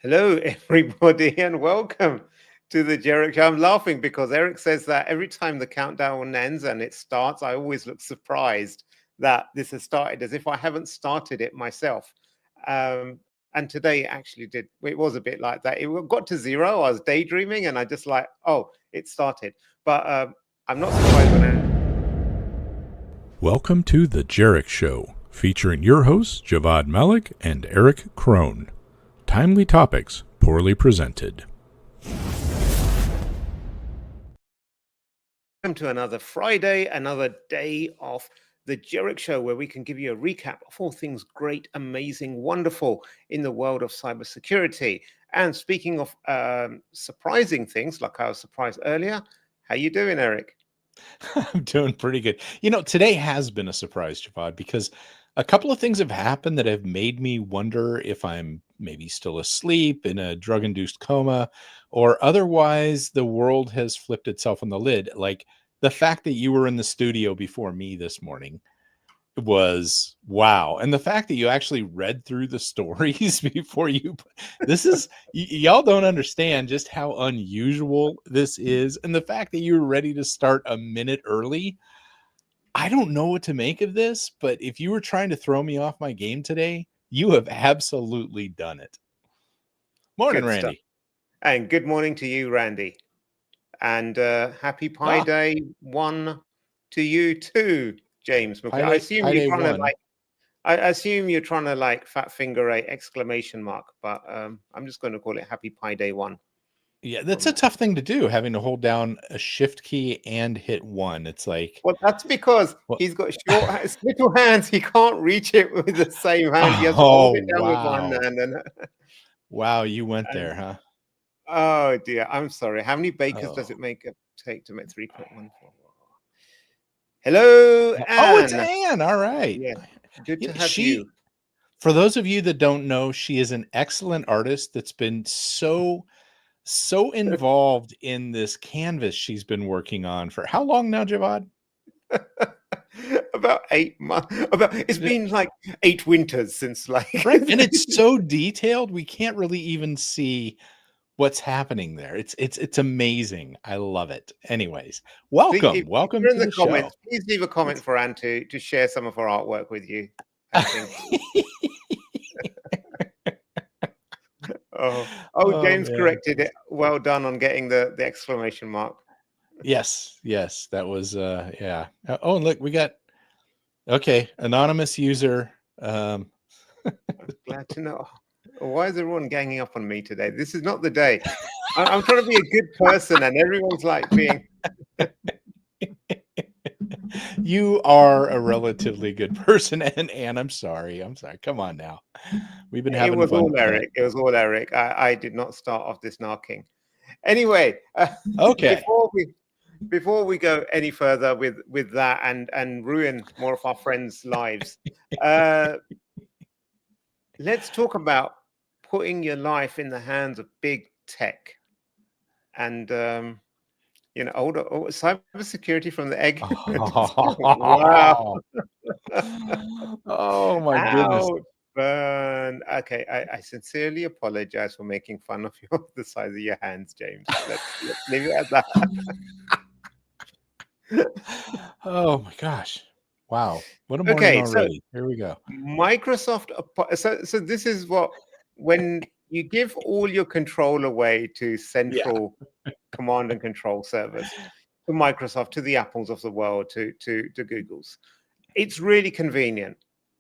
Hello, everybody, and welcome to the Jerick Show. I'm laughing because Eric says that every time the countdown ends and it starts, I always look surprised that this has started as if I haven't started it myself. And today it actually did. It was a bit like that. It got to zero. I was daydreaming and I just like, oh, it started. But I'm not surprised when Welcome to the Jerick Show, featuring your hosts, Javvad Malik and Eric Krohn. Timely topics, poorly presented. welcome to another Friday, another day of the Jerick Show, where we can give you a recap of all things great, amazing, wonderful in the world of cybersecurity. And speaking of surprising things, like I was surprised earlier, how you doing, Eric? I'm doing pretty good. Today has been a surprise, Javvad, because a couple of things have happened that have made me wonder if I'm maybe still asleep in a drug-induced coma, or otherwise the world has flipped itself on the lid. Like the fact that you were in the studio before me this morning was wow. And the fact that you actually read through the stories before y'all don't understand just how unusual this is. And the fact that you were ready to start a minute early, I don't know what to make of this, but if you were trying to throw me off my game today, you have absolutely done it. Morning, Good stuff. Randy. And good morning to you, Randy. And happy Pi Day 1 to you too, James. I assume you're trying to I assume you're trying to fat finger a exclamation mark, but I'm just going to call it Happy Pi Day 1. Yeah, that's a tough thing to do, having to hold down a shift key and hit 1. It's like, well, that's because he's got little hands. He can't reach it with the same hand. He has to hold it down with one hand. And wow, you went there, huh? Oh dear, I'm sorry. How many bakers does it take to make 3.14? Hello, Anne. Oh, it's Anne. All right. Yeah, good to have you. For those of you that don't know, she is an excellent artist that's been so involved in this canvas she's been working on for how long now, Javvad? About 8 months. It's been like 8 winters since right. And it's so detailed we can't really even see what's happening there. It's amazing. I love it. Anyways, welcome to the comments. show. Please leave a comment for Anne to share some of her artwork with you. I think. Oh, James corrected it. Well done on getting the exclamation mark. Yes, that was yeah. Oh, and look, we got anonymous user. I'm glad to know. Why is everyone ganging up on me today? This is not the day. I'm trying to be a good person, and everyone's like being. You are a relatively good person, and I'm sorry. Come on now. We've been having fun. It was all Eric. I did not start off this narking. Anyway, okay. Before we go any further with that and ruin more of our friends' lives, let's talk about putting your life in the hands of big tech and cybersecurity from the egg. Wow. Oh my goodness. Burn. Okay, I sincerely apologize for making fun of the size of your hands, James. Let's leave it at that. Oh my gosh. Wow. What a morning already. Here we go. Microsoft. So this is when you give all your control away to central command and control servers, to Microsoft, to the Apples of the world, to Googles. It's really convenient.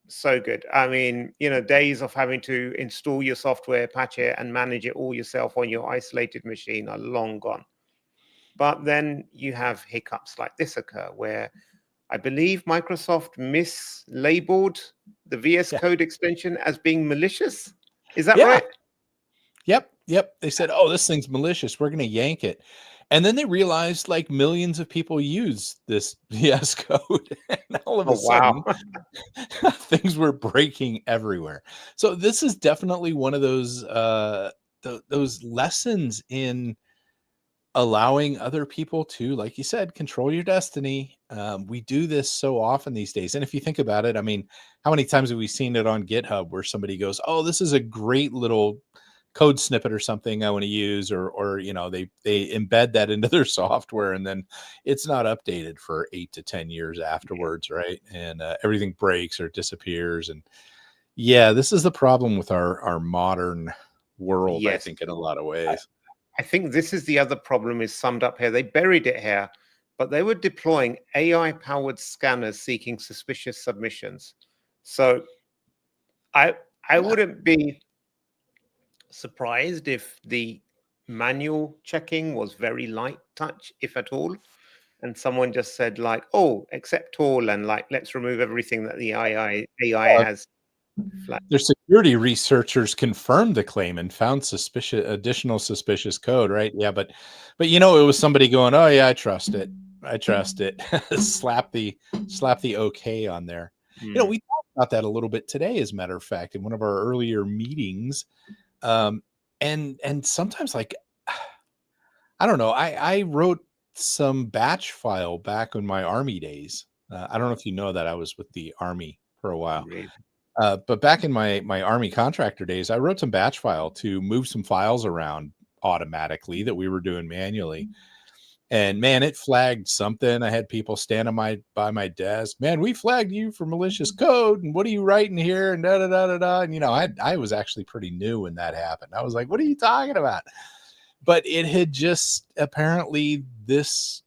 So good. I mean, days of having to install your software, patch it, and manage it all yourself on your isolated machine are long gone. But then you have hiccups like this occur, where I believe Microsoft mislabeled the VSCode extension as being malicious. Is that right? Yep. They said, oh, this thing's malicious. We're going to yank it. And then they realized like millions of people use this VSCode. And all of a sudden, things were breaking everywhere. So this is definitely one of those lessons in allowing other people to, like you said, control your destiny. We do this so often these days. And if you think about it, I mean, how many times have we seen it on GitHub where somebody goes, oh, this is a great little code snippet or something I want to use, or they embed that into their software, and then it's not updated for 8 to 10 years afterwards, right? And everything breaks or disappears. And yeah, this is the problem with our modern world, I Yes. think, in a lot of ways. I think this is the other problem is summed up here. They buried it here, but they were deploying AI-powered scanners seeking suspicious submissions. So I wouldn't be surprised if the manual checking was very light touch, if at all, and someone just said like, "Oh, accept all," and like, let's remove everything that the AI has flagged. Their security researchers confirmed the claim and found additional suspicious code, right? Yeah, but it was somebody going, "Oh yeah, I trust it. I trust it." slap the okay on there. We talked about that a little bit today, as a matter of fact, in one of our earlier meetings. And sometimes, like, I don't know, I wrote some batch file back in my Army days. I don't know if you know that I was with the Army for a while. Really? But back in my Army contractor days, I wrote some batch file to move some files around automatically that we were doing manually. And man, it flagged something. I had people stand by my desk. Man, we flagged you for malicious code. And what are you writing here? And da da da da da. And I was actually pretty new when that happened. I was like, what are you talking about? But it had just apparently this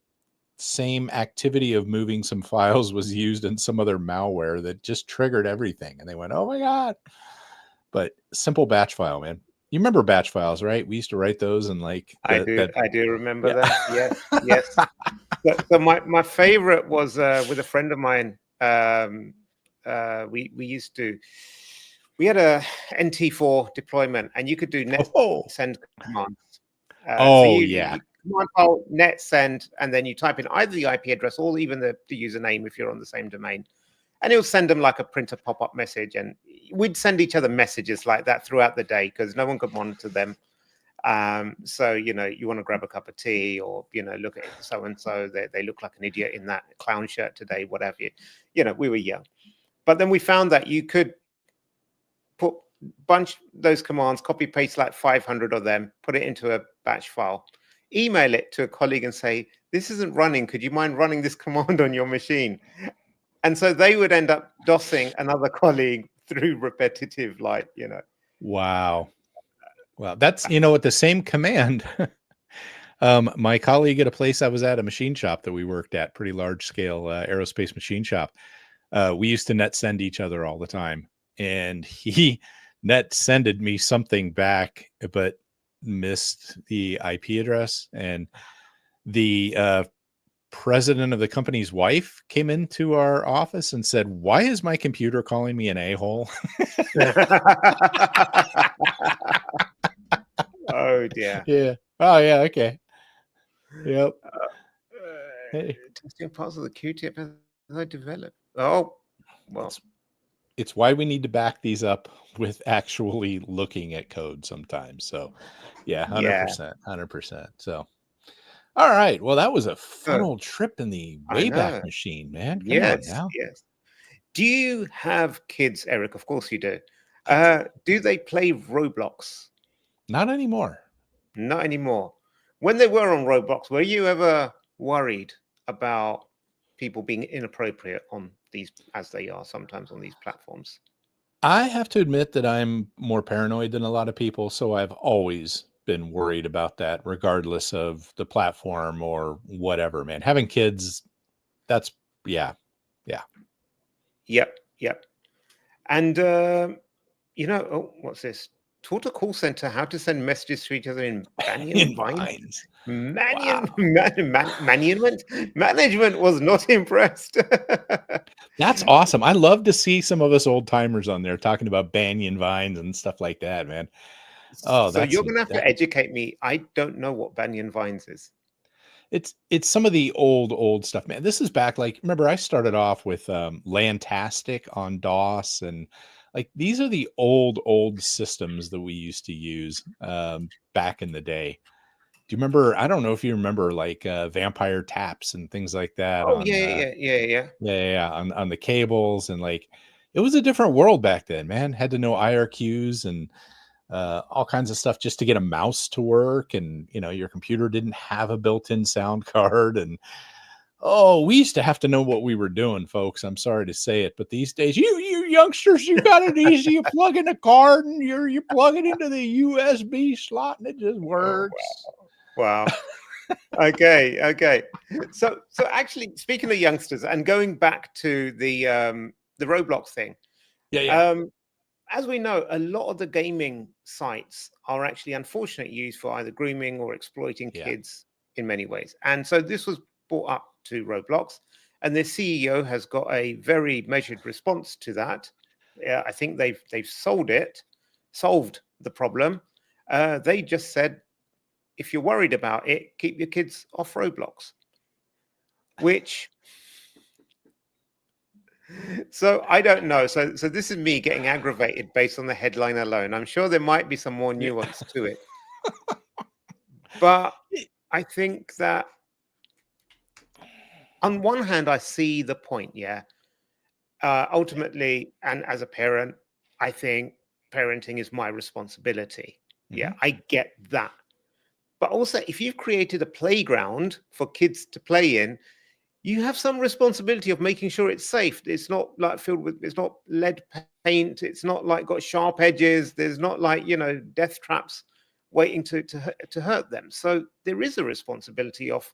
same activity of moving some files was used in some other malware that just triggered everything. And they went, oh my God. But simple batch file, man. You remember batch files, right? We used to write those, and like I do remember that. Yes. So my favorite was with a friend of mine. We had a NT4 deployment, and you could do net send commands. You command file net send, and then you type in either the IP address or even the username if you're on the same domain, and it'll send them like a printer pop-up message. And we'd send each other messages like that throughout the day because no one could monitor them. So you want to grab a cup of tea, or look at so and so, they look like an idiot in that clown shirt today, whatever. We were young, but then we found that you could bunch those commands, copy paste like 500 of them, put it into a batch file, email it to a colleague and say, this isn't running, could you mind running this command on your machine? And so they would end up DOSing another colleague through repetitive, Wow. That's, with the same command. My colleague at a place I was at, a machine shop that we worked at, pretty large scale aerospace machine shop. We used to net send each other all the time. And he net sended me something back, but missed the IP address. And the president of the company's wife came into our office and said, why is my computer calling me an a-hole? Oh dear. Yeah. Oh yeah. Okay. Yep. Hey. Testing parts of the Q-tip as I develop. Oh, well. It's why we need to back these up with actually looking at code sometimes. So yeah, 100%. So, all right. Well, that was a fun old trip in the Wayback Machine, man. Come on now. Yes. Do you have kids, Eric? Of course you do. Do they play Roblox? Not anymore. Not anymore. When they were on Roblox, were you ever worried about people being inappropriate on these, as they are sometimes on these platforms? I have to admit that I'm more paranoid than a lot of people, so I've always been worried about that, regardless of the platform or whatever, man. Having kids, that's Yep. And what's this? Taught a call center how to send messages to each other in Banyan Vines. Management was not impressed. That's awesome. I love to see some of us old timers on there talking about Banyan Vines and stuff like that, man. Oh, so you're gonna have to educate me. I don't know what Banyan Vines is. It's some of the old stuff, man. This is back, like, remember I started off with Lantastic on DOS, and like these are the old systems that we used to use back in the day. Do you remember? I don't know if you remember, like Vampire Taps and things like that. Oh, yeah. On the cables, and like it was a different world back then, man. Had to know IRQs, and all kinds of stuff just to get a mouse to work, and your computer didn't have a built-in sound card. And oh, we used to have to know what we were doing, folks. I'm sorry to say it, but these days, you youngsters, you got it easy. You plug in a card and you plug it into the USB slot and it just works. Oh, wow. Okay. So actually, speaking of youngsters and going back to the Roblox thing, Yeah. as we know, a lot of the gaming sites are actually unfortunately used for either grooming or exploiting kids in many ways. And so this was brought up to Roblox, and their CEO has got a very measured response to that. I think they've solved the problem. They just said, if you're worried about it, keep your kids off Roblox. Which, so I don't know. So this is me getting aggravated based on the headline alone. I'm sure there might be some more nuance to it, but I think that on one hand, I see the point. Yeah. Ultimately, and as a parent, I think parenting is my responsibility. Yeah, I get that. But also, if you've created a playground for kids to play in, you have some responsibility of making sure it's safe. It's not like filled with, it's not lead paint. It's not like got sharp edges. There's not like, death traps waiting to hurt them. So there is a responsibility of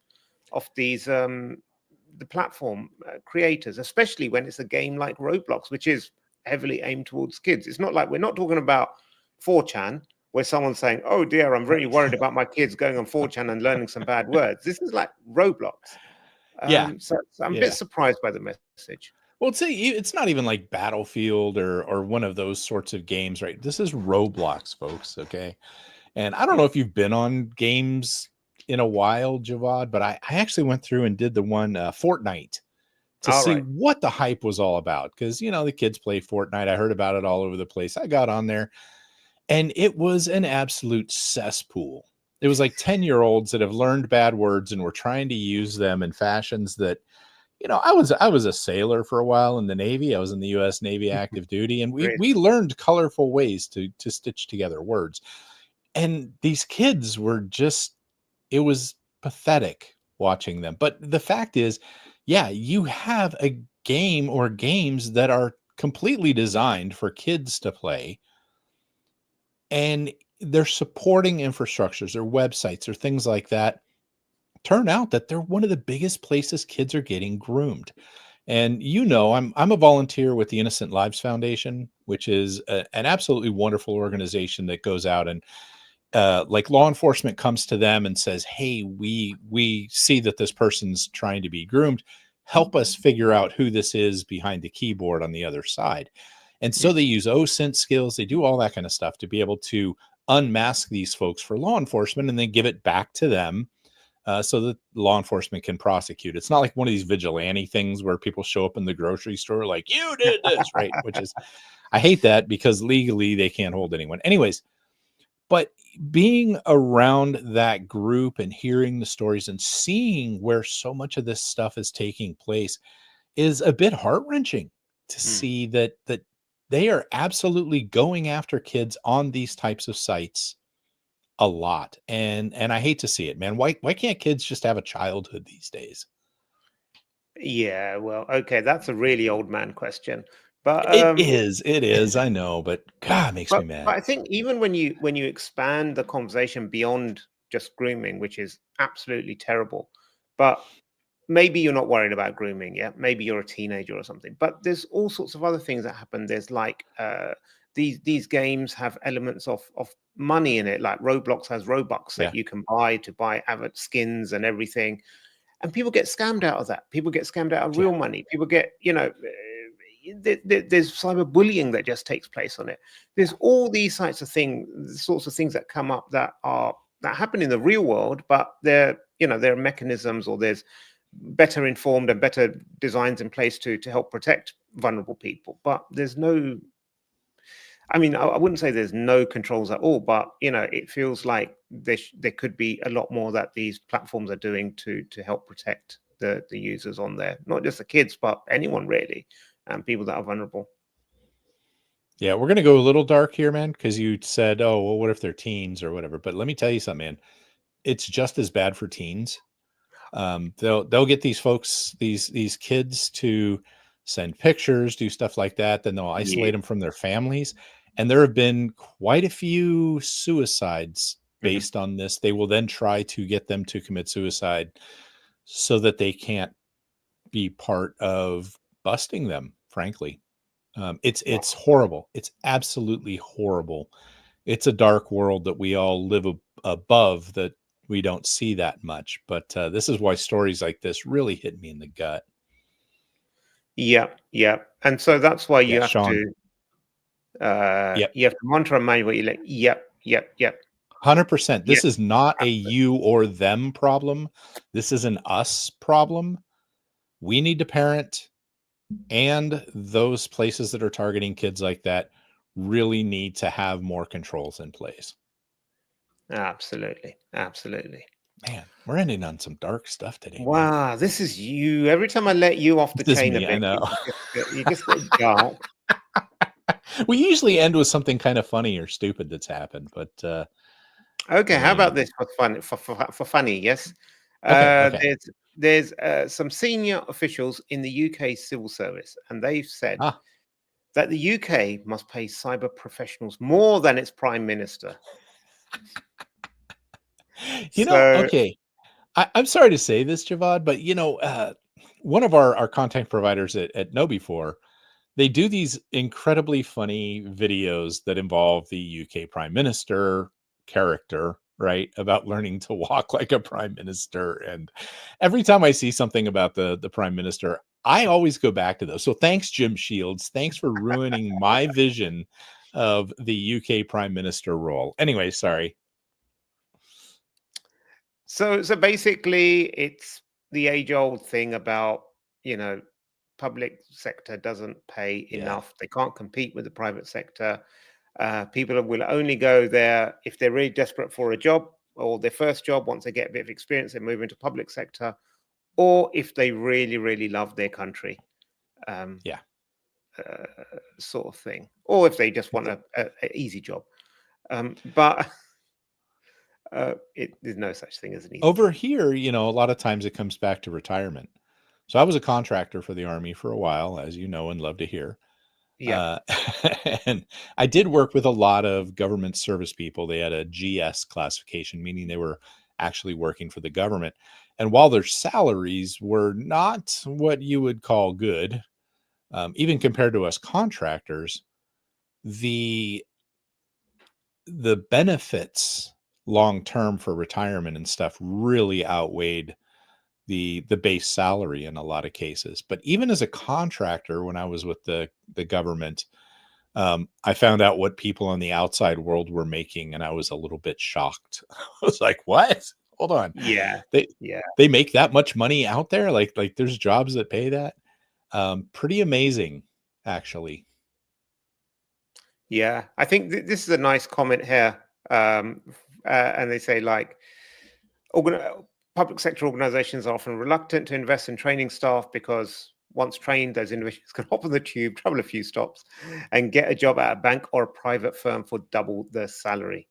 these, the platform creators, especially when it's a game like Roblox, which is heavily aimed towards kids. It's not like, we're not talking about 4chan, where someone's saying, oh dear, I'm really worried about my kids going on 4chan and learning some bad words. This is like Roblox. So I'm a bit surprised by the message. Well, it's not even like Battlefield or one of those sorts of games, right? This is Roblox, folks. Okay. And I don't know if you've been on games in a while, Javvad, but I actually went through and did the one Fortnite to see what the hype was all about. Because, the kids play Fortnite. I heard about it all over the place. I got on there and it was an absolute cesspool. It was like 10-year-olds that have learned bad words and were trying to use them in fashions that, I was a sailor for a while in the Navy. I was in the U.S. Navy active duty, and we learned colorful ways to stitch together words. And these kids were just, it was pathetic watching them. But the fact is, you have a game or games that are completely designed for kids to play, and they're supporting infrastructures or websites or things like that. Turn out that they're one of the biggest places kids are getting groomed. And I'm a volunteer with the Innocent Lives Foundation, which is an absolutely wonderful organization that goes out and like law enforcement comes to them and says, hey, we see that this person's trying to be groomed. Help us figure out who this is behind the keyboard on the other side. And so they use OSINT skills. They do all that kind of stuff to be able to unmask these folks for law enforcement and then give it back to them so that law enforcement can prosecute. It's not like one of these vigilante things where people show up in the grocery store like, you did this, right? Which is, I hate that because legally they can't hold anyone. Anyways, but being around that group and hearing the stories and seeing where so much of this stuff is taking place is a bit heart-wrenching to see that they are absolutely going after kids on these types of sites a lot. And I hate to see it, man. Why can't kids just have a childhood these days? Yeah, well, okay, that's a really old man question. But it is, I know, but God, it makes me mad. But I think even when you expand the conversation beyond just grooming, which is absolutely terrible, but maybe you're not worried about grooming, yeah? Maybe you're a teenager or something. But there's all sorts of other things that happen. There's like these games have elements of money in it, like Roblox has Robux that you can buy to buy Avid skins and everything. And people get scammed out of that. People get scammed out of real money. People get, there's cyberbullying that just takes place on it. There's all these sorts of things that come up that happen in the real world, but there are mechanisms, or there's better informed and better designs in place to help protect vulnerable people. But there's no, I mean, I wouldn't say there's no controls at all, but it feels like there could be a lot more that these platforms are doing to help protect the users on there, not just the kids, but anyone really, and people that are vulnerable. Yeah, we're gonna go a little dark here, man, because you said, "Oh, well, what if they're teens or whatever?" But let me tell you something, man. It's just as bad for teens. They'll get these folks, these kids to send pictures, do stuff like that. Then they'll Yeah. isolate them from their families, and there have been quite a few suicides Mhm. based on this. They will then try to get them to commit suicide so that they can't be part of busting them. Frankly, it's Wow. horrible. It's absolutely horrible. It's a dark world that we all live above that we don't see that much. But this is why stories like this really hit me in the gut. Yeah, yeah. And so that's why Yeah, Sean. Yep. you have to monitor and manage what you let. Yep, yep, yep, 100%. yep. This is not a you or them problem. This is an us problem. We need to parent, and those places that are targeting kids like that really need to have more controls in place. Absolutely, absolutely. Man, we're ending on some dark stuff today, man. Wow, this is you. Every time I let you off the This is chain a me, I bit, know. you just get dark. We usually end with something kind of funny or stupid that's happened, but Okay, how man. about this for fun? For funny, yes. Okay, okay. There's some senior officials in the UK civil service, and they've said Ah, that the UK must pay cyber professionals more than its prime minister. So, okay. I'm sorry to say this, Javad, but one of our content providers at KnowBe4, they do these incredibly funny videos that involve the UK Prime Minister character, right? About learning to walk like a prime minister. And every time I see something about the prime minister, I always go back to those. So thanks, Jim Shields. Thanks for ruining my vision of the UK prime minister role. Anyway, sorry. so basically, it's the age-old thing about, you know, public sector doesn't pay Yeah. enough. They can't compete with the private sector. People will only go there if they're really desperate for a job or their first job. Once they get a bit of experience, they move into public sector, or if they really, really love their country, um, Yeah. sort of thing, or if they just want a easy job. But there's no such thing as an easy Over job. here, a lot of times it comes back to retirement. So I was a contractor for the Army for a while, as you know and love to hear. Yeah, Uh, and I did work with a lot of government service people. They had a GS classification, meaning they were actually working for the government. And while their salaries were not what you would call good, even compared to us contractors, the the benefits long term for retirement and stuff really outweighed the base salary in a lot of cases. But even as a contractor, when I was with the government, I found out what people on the outside world were making, and I was a little bit shocked. I was like, "What? Hold on, yeah, they yeah, they make that much money out there? Like there's jobs that pay that? Pretty amazing, actually." yeah. I think this is a nice comment here, and they say like, public sector organizations are often reluctant to invest in training staff because once trained, those individuals can hop on the tube, travel a few stops, and get a job at a bank or a private firm for double their salary.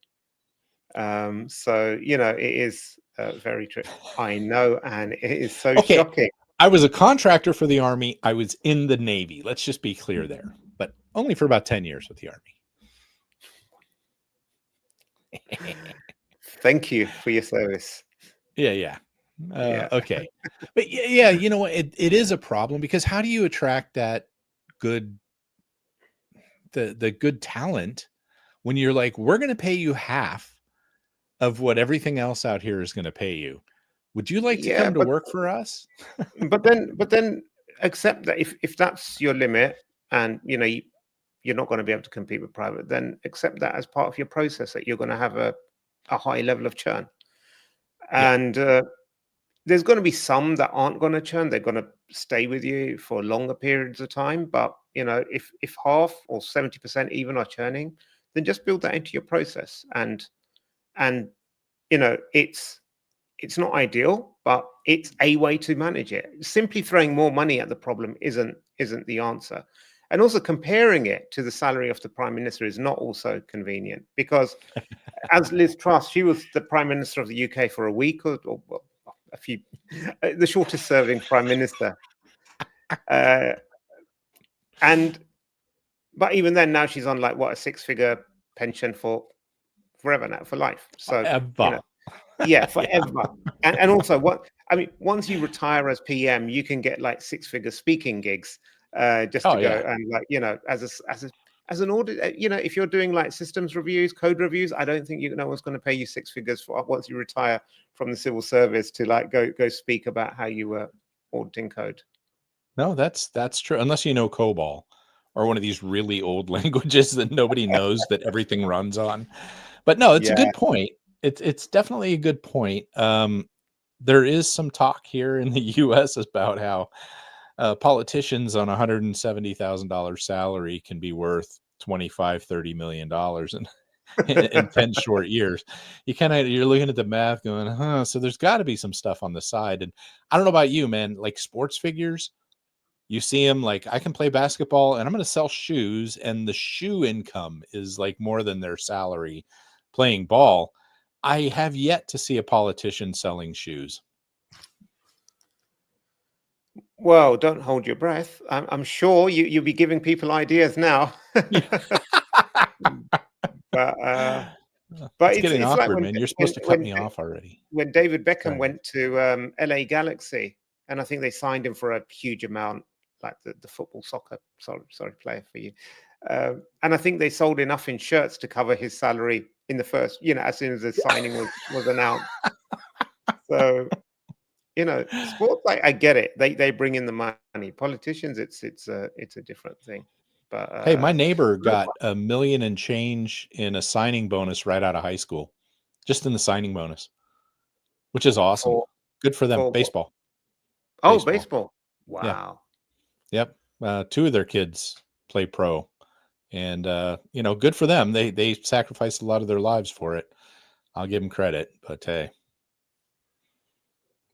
So, it is very true. I know, and it is so Okay, shocking. I was a contractor for the Army. I was in the Navy. Let's just be clear there, but only for about 10 years with the Army. Thank you for your service. Yeah, yeah. Yeah. Okay. But yeah, you know what? It is a problem because how do you attract that good the good talent when you're like, we're going to pay you half of what everything else out here is going to pay you? Would you like to Yeah, come to work for us? but then accept that if that's your limit, and you're not going to be able to compete with private, then accept that as part of your process, that you're going to have a high level of churn. Yeah. And there's going to be some that aren't going to churn. They're going to stay with you for longer periods of time. But if half or 70% even are churning, then just build that into your process. And it's not ideal, but it's a way to manage it. Simply throwing more money at the problem isn't the answer. And also comparing it to the salary of the prime minister is not also convenient, because as Liz Truss, she was the prime minister of the UK for a week or a few, the shortest serving prime minister. But even then, now she's on like what, a 6-figure pension for forever now, for life. So Forever. yeah, forever. And also, once you retire as PM, you can get like 6-figure speaking gigs just to go and like, as an audit. If you're doing like systems reviews, code reviews, I don't think no one's going to pay you 6 figures for once you retire from the civil service to like go speak about how you were auditing code. No, that's true. Unless you know COBOL or one of these really old languages that nobody knows that everything runs on. But no, it's a good point. It's definitely a good point. There is some talk here in the US about how politicians on $170,000 salary can be worth $25-30 million in 10 short years. You're looking at the math going, so there's got to be some stuff on the side. And I don't know about you, man, like sports figures, you see them like, I can play basketball and I'm going to sell shoes, and the shoe income is like more than their salary playing ball. I have yet to see a politician selling shoes. Well, don't hold your breath. I'm sure you'll be giving people ideas now. But it's getting awkward, like when, man. You're supposed to cut me off already. When David Beckham went to LA Galaxy, and I think they signed him for a huge amount, like the football soccer sorry player for you. And I think they sold enough in shirts to cover his salary in the first, as soon as the signing was announced. So, sports, I get it. They bring in the money. Politicians, it's a different thing. But hey, my neighbor got $1 million and change in a signing bonus right out of high school, just in the signing bonus, which is awesome. Good for them. Baseball. Oh, baseball. Wow. Yeah. Yep. 2 of their kids play pro, and good for them. They sacrificed a lot of their lives for it. I'll give them credit, but hey.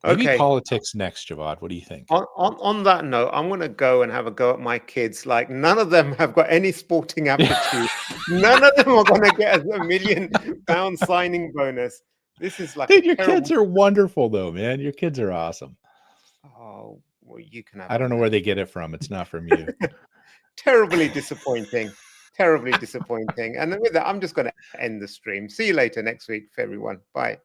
Maybe politics next, Javvad. What do you think? On that note, I'm going to go and have a go at my kids. Like, none of them have got any sporting aptitude. None of them are going to get a £1 million signing bonus. This is like, dude, your kids are wonderful, though, man. Your kids are awesome. Oh, well, you can have. I don't know where they get it from. It's not from you. Terribly disappointing. Terribly disappointing. And with that, I'm just going to end the stream. See you later next week, everyone. Bye.